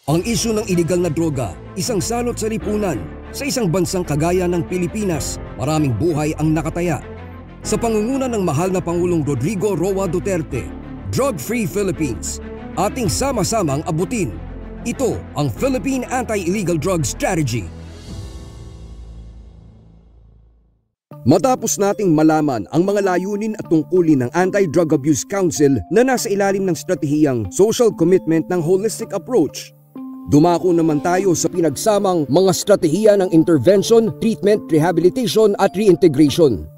Ang isyu ng iligal na droga, isang salot sa lipunan. Sa isang bansang kagaya ng Pilipinas, maraming buhay ang nakataya. Sa pangunguna ng mahal na Pangulong Rodrigo Roa Duterte, Drug-Free Philippines, ating sama-samang abutin. Ito ang Philippine Anti-Illegal Drug Strategy. Matapos nating malaman ang mga layunin at tungkulin ng Anti-Drug Abuse Council na nasa ilalim ng stratehiyang social commitment ng holistic approach, dumako naman tayo sa pinagsamang mga stratehiya ng intervention, treatment, rehabilitation at reintegration.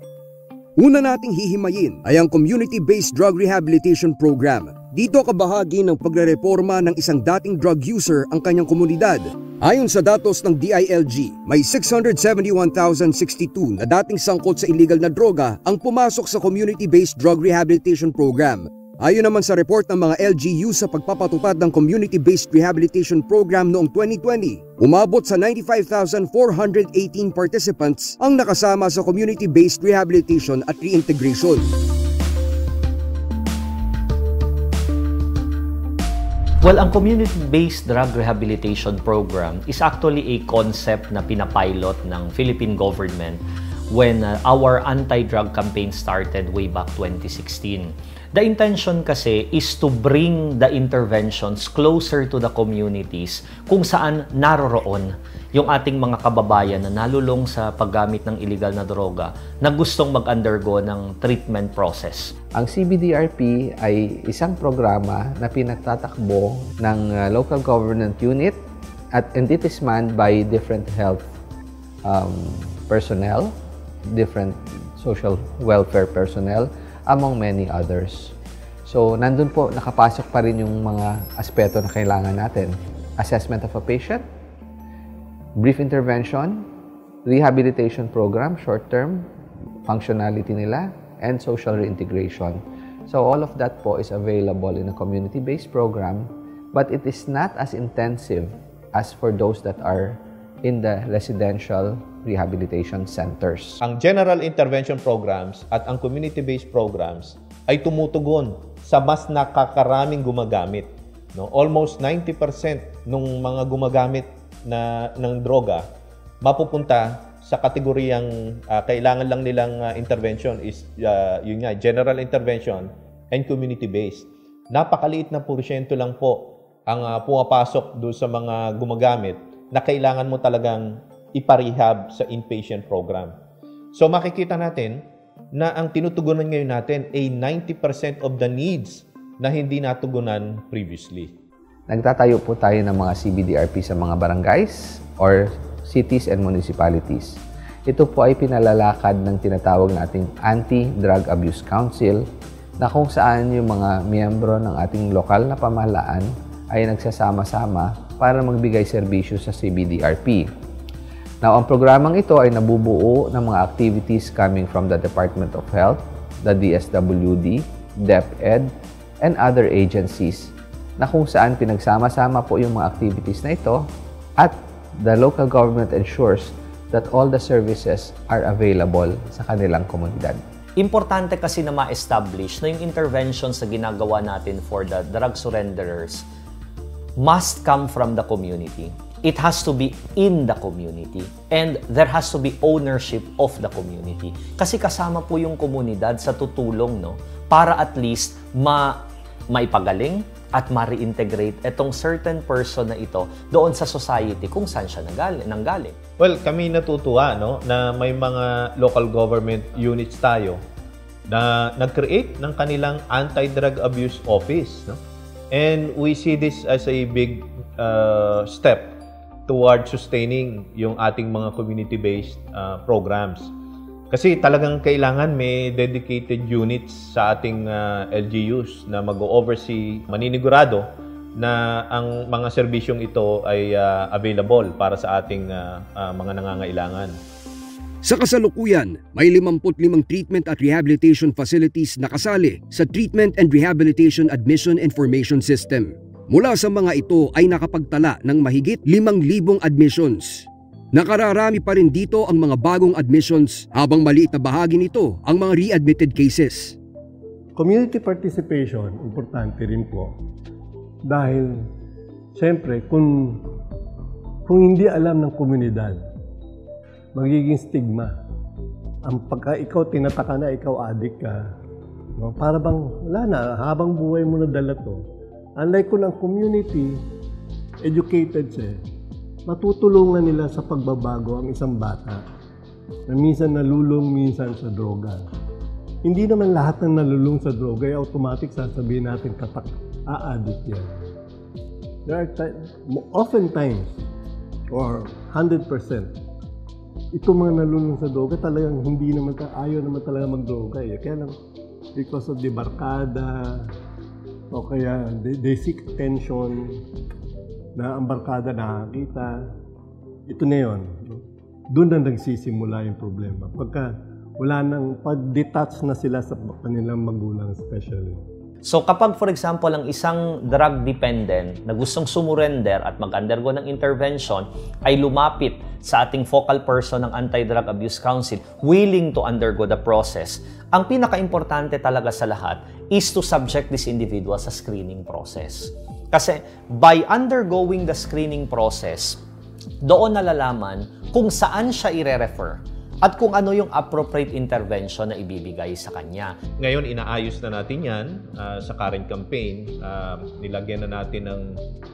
Una nating hihimayin ay ang Community-Based Drug Rehabilitation Program. Dito kabahagi ng pagrereforma ng isang dating drug user ang kanyang komunidad. Ayon sa datos ng DILG, may 671,062 na dating sangkot sa illegal na droga ang pumasok sa Community-Based Drug Rehabilitation Program. Ayon naman sa report ng mga LGU sa pagpapatupad ng Community-Based Rehabilitation Program noong 2020, umabot sa 95,418 participants ang nakasama sa Community-Based Rehabilitation at Reintegration. Well, ang Community-Based Drug Rehabilitation Program is actually a concept na pinapilot ng Philippine government when our anti-drug campaign started way back 2016. The intention kasi is to bring the interventions closer to the communities kung saan naroroon yung ating mga kababayan na nalulong sa paggamit ng illegal na droga na gustong mag-undergo ng treatment process. Ang CBDRP ay isang programa na pinagtatakbo ng local government unit and it is manned by different health personnel, different social welfare personnel, among many others. So, nandun po, nakapasok pa rin yung mga aspeto na kailangan natin. Assessment of a patient, brief intervention, rehabilitation program, short-term, functionality nila, and social reintegration. So, all of that po is available in a community-based program, but it is not as intensive as for those that are in the residential rehabilitation centers. Ang general intervention programs at ang community-based programs ay tumutugon sa mas nakakaraming gumagamit. No? Almost 90% ng mga gumagamit ng droga mapupunta sa kategoryang kailangan lang nilang intervention is yun nga, general intervention and community-based. Napakaliit na porsyento lang po ang pumapasok doon sa mga gumagamit na kailangan mo talagang iparehab sa inpatient program. So makikita natin na ang tinutugunan ngayon natin ay 90% of the needs na hindi natugunan previously. Nagtatayo po tayo ng mga CBDRP sa mga barangays or cities and municipalities. Ito po ay pinalalakad ng tinatawag nating Anti-Drug Abuse Council na kung saan yung mga miyembro ng ating lokal na pamahalaan ay nagsasama-sama para magbigay serbisyo sa CBDRP. Now, ang programang ito ay nabubuo ng mga activities coming from the Department of Health, the DSWD, DepEd, and other agencies na kung saan pinagsama-sama po yung mga activities na ito at the local government ensures that all the services are available sa kanilang komunidad. Importante kasi na ma-establish na yung interventions na ginagawa natin for the drug surrenderers must come from the community. It has to be in the community and there has to be ownership of the community. Kasi kasama po yung komunidad sa tutulong, no, para at least maipagaling at ma-reintegrate itong certain person na ito doon sa society kung saan siya nanggaling. Well, kami natutuwa, no, na may mga local government units tayo na nag-create ng kanilang anti-drug abuse office, no? And we see this as a big step toward sustaining yung ating mga community-based programs. Kasi talagang kailangan may dedicated units sa ating LGUs na mag-oversee, maninigurado na ang mga serbisyong ito ay available para sa ating mga nangangailangan. Sa kasalukuyan, may 55 treatment at rehabilitation facilities na kasali sa Treatment and Rehabilitation Admission Information System. Mula sa mga ito ay nakapagtala ng mahigit 5,000 admissions. Nakararami pa rin dito ang mga bagong admissions habang maliit na bahagi nito ang mga readmitted cases. Community participation, importante rin po dahil Siyempre, kung hindi alam ng komunidad, magiging stigma. Ang pagka ikaw tinataka na ikaw addict ka, no? Para bang wala na, habang buhay mo na dala to. Unlike kung ang community, educated siya, matutulungan nila sa pagbabago ang isang bata na minsan nalulung, minsan sa droga. Hindi naman lahat ng nalulung sa droga ay automatic sasabihin natin addict yan. There are oftentimes, or 100%, itong mga nalulung sa droga talagang ayaw naman talaga mag-droga. Kaya lang, because of the barkada, o kaya they seek attention, na ang barkada nakakita, ito na yun. Doon na nagsisimula yung problema. Pag-detach na sila sa kanilang magulang especially. So kapag for example ang isang drug dependent na gustong sumurrender at mag-undergo ng intervention ay lumapit sa ating focal person ng Anti-Drug Abuse Council willing to undergo the process, ang pinaka-importante talaga sa lahat is to subject this individual sa screening process. Kasi by undergoing the screening process, doon nalalaman kung saan siya i-refer at kung ano yung appropriate intervention na ibibigay sa kanya. Ngayon, inaayos na natin yan sa current campaign. Nilagyan na natin ng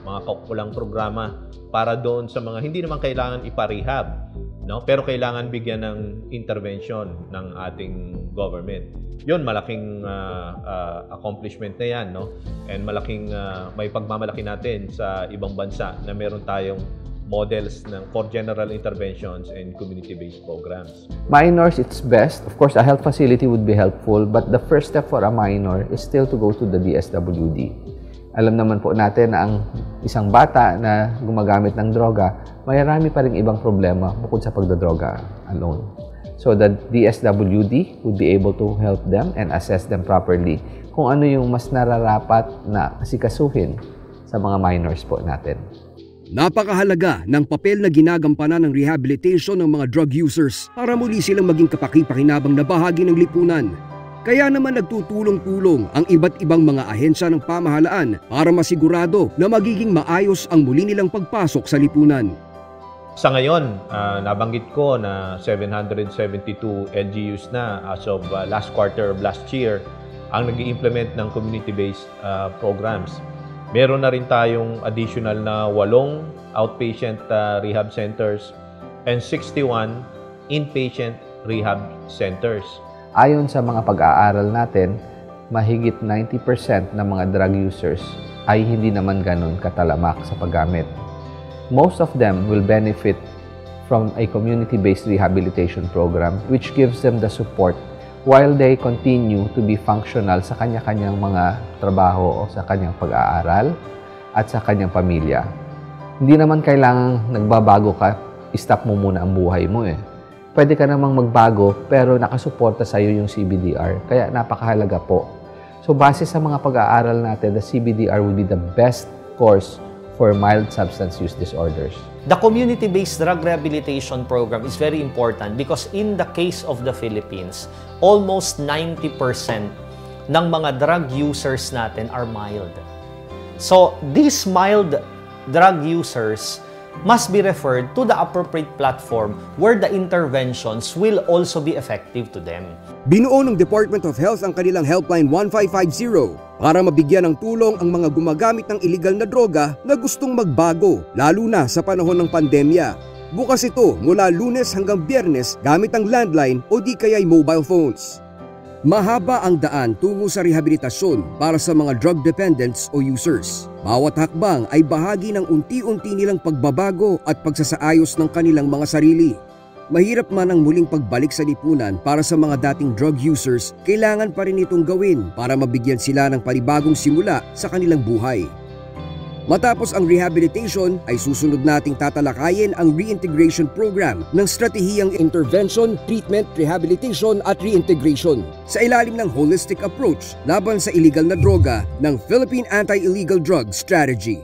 mga kaukulang programa para doon sa mga hindi naman kailangan iparehab, no? Pero kailangan bigyan ng intervention ng ating government. Yun, malaking accomplishment na yan, no? And malaking may pagmamalaki natin sa ibang bansa na meron tayong models for general interventions and community-based programs. Minors, it's best. Of course, a health facility would be helpful, but the first step for a minor is still to go to the DSWD. Alam naman po natin na ang isang bata na gumagamit ng droga, mayarami pa rin ibang problema bukod sa pagdodroga alone. So the DSWD would be able to help them and assess them properly kung ano yung mas nararapat na asikasuhin sa mga minors po natin. Napakahalaga ng papel na ginagampanan ng rehabilitation ng mga drug users para muli silang maging kapaki-pakinabang na bahagi ng lipunan. Kaya naman nagtutulong-tulong ang iba't ibang mga ahensya ng pamahalaan para masigurado na magiging maayos ang muli nilang pagpasok sa lipunan. Sa ngayon, nabanggit ko na 772 LGUs na as of last quarter of last year ang nag-i-implement ng community-based programs. Meron na rin tayong additional na 8 outpatient rehab centers and 61 inpatient rehab centers. Ayon sa mga pag-aaral natin, mahigit 90% ng mga drug users ay hindi naman ganun katalamak sa paggamit. Most of them will benefit from a community-based rehabilitation program which gives them the support while they continue to be functional sa kanya-kanyang mga trabaho o sa kanyang pag-aaral at sa kanyang pamilya. Hindi naman kailangang nagbabago ka, stop mo muna ang buhay mo eh. Pwede ka namang magbago pero nakasuporta sa iyo yung CBDR, kaya napakahalaga po. So base sa mga pag-aaral natin, the CBDR will be the best course for mild substance use disorders. The community-based drug rehabilitation program is very important because in the case of the Philippines, almost 90% ng mga drug users natin are mild. So, these mild drug users must be referred to the appropriate platform where the interventions will also be effective to them. Binuo ng Department of Health ang kanilang helpline 1550 para mabigyan ng tulong ang mga gumagamit ng illegal na droga na gustong magbago, lalo na sa panahon ng pandemya. Bukas ito mula Lunes hanggang Biyernes gamit ang landline o di kaya'y mobile phones. Mahaba ang daan tungo sa rehabilitasyon para sa mga drug dependents o users. Bawat hakbang ay bahagi ng unti-unti nilang pagbabago at pagsasaayos ng kanilang mga sarili. Mahirap man ang muling pagbalik sa lipunan para sa mga dating drug users, kailangan pa rin itong gawin para mabigyan sila ng panibagong simula sa kanilang buhay. Matapos ang rehabilitation ay susunod nating tatalakayin ang reintegration program ng stratehiyang intervention, treatment, rehabilitation at reintegration sa ilalim ng holistic approach laban sa illegal na droga ng Philippine Anti-Illegal Drug Strategy.